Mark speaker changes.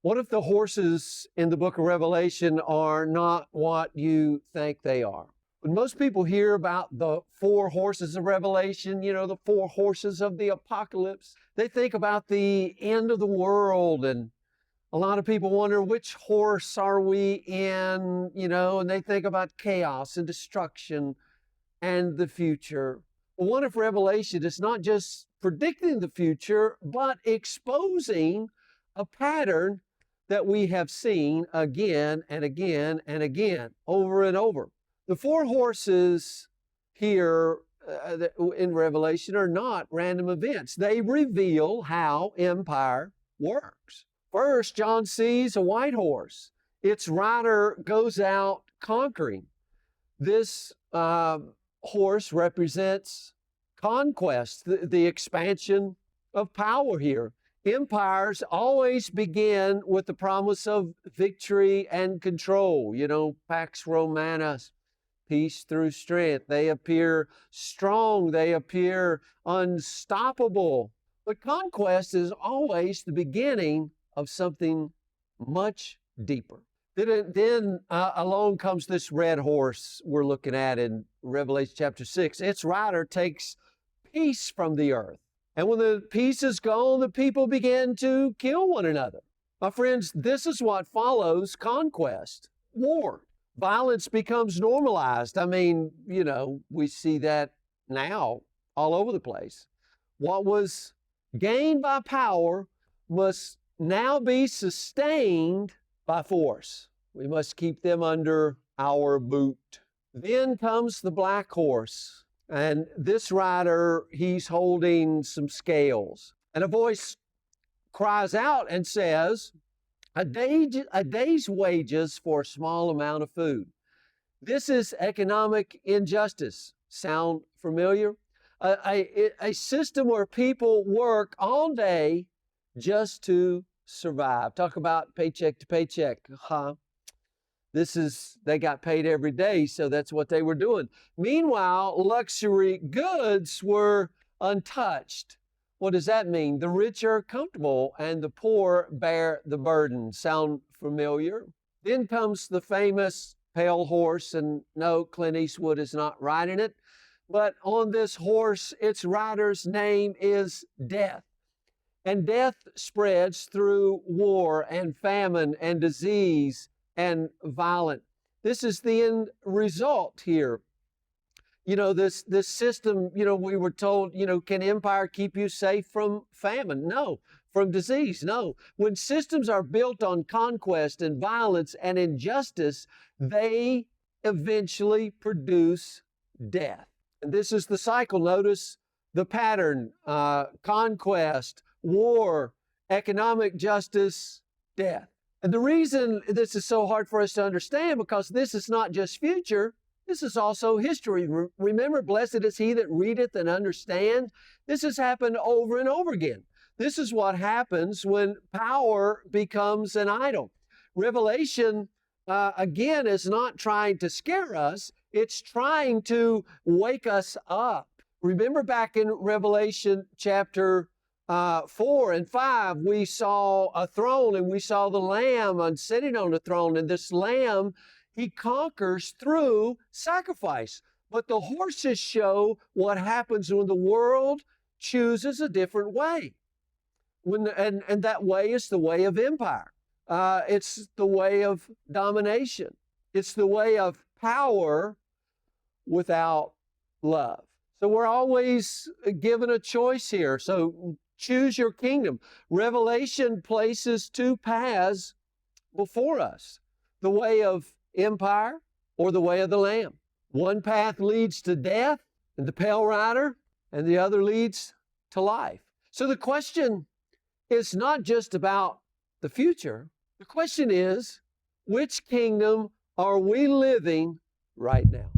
Speaker 1: What if the horses in the book of Revelation are not what you think they are? When most people hear about the four horses of Revelation, the four horses of the apocalypse, they think about the end of the world. And a lot of people wonder, which horse are we in? And they think about chaos and destruction and the future. Well, what if Revelation is not just predicting the future, but exposing a pattern that we have seen again and again and again, over and over? The four horses here in Revelation are not random events. They reveal how empire works. First, John sees a white horse. Its rider goes out conquering. This horse represents conquest, the expansion of power here. Empires always begin with the promise of victory and control. Pax Romanus, peace through strength. They appear strong. They appear unstoppable. But conquest is always the beginning of something much deeper. Then along comes this red horse we're looking at in Revelation chapter 6. Its rider takes peace from the earth. And when the peace is gone, the people begin to kill one another. My friends, this is what follows conquest: war. Violence becomes normalized. We see that now all over the place. What was gained by power must now be sustained by force. We must keep them under our boot. Then comes the black horse. And this rider, he's holding some scales. And a voice cries out and says, a day's wages for a small amount of food. This is economic injustice. Sound familiar? A system where people work all day just to survive. Talk about paycheck to paycheck. They got paid every day, so that's what they were doing. Meanwhile, luxury goods were untouched. What does that mean? The rich are comfortable and the poor bear the burden. Sound familiar? Then comes the famous pale horse, and no, Clint Eastwood is not riding it. But on this horse, its rider's name is Death. And death spreads through war and famine and disease and violent. This is the end result here. This system, we were told, can empire keep you safe from famine? No. From disease? No. When systems are built on conquest and violence and injustice, they eventually produce death. And this is the cycle. Notice the pattern: conquest, war, economic justice, death. And the reason this is so hard for us to understand, because this is not just future, this is also history. Remember, blessed is he that readeth and understands. This has happened over and over again. This is what happens when power becomes an idol. Revelation, again, is not trying to scare us. It's trying to wake us up. Remember back in Revelation chapter 4 and 5, we saw a throne and we saw the Lamb sitting on the throne. And this Lamb, he conquers through sacrifice. But the horses show what happens when the world chooses a different way. And that way is the way of empire. It's the way of domination. It's the way of power without love. So we're always given a choice here. So choose your kingdom. Revelation places two paths before us: the way of empire or the way of the Lamb. One path leads to death and the pale rider, and the other leads to life. So the question is not just about the future. The question is, which kingdom are we living right now?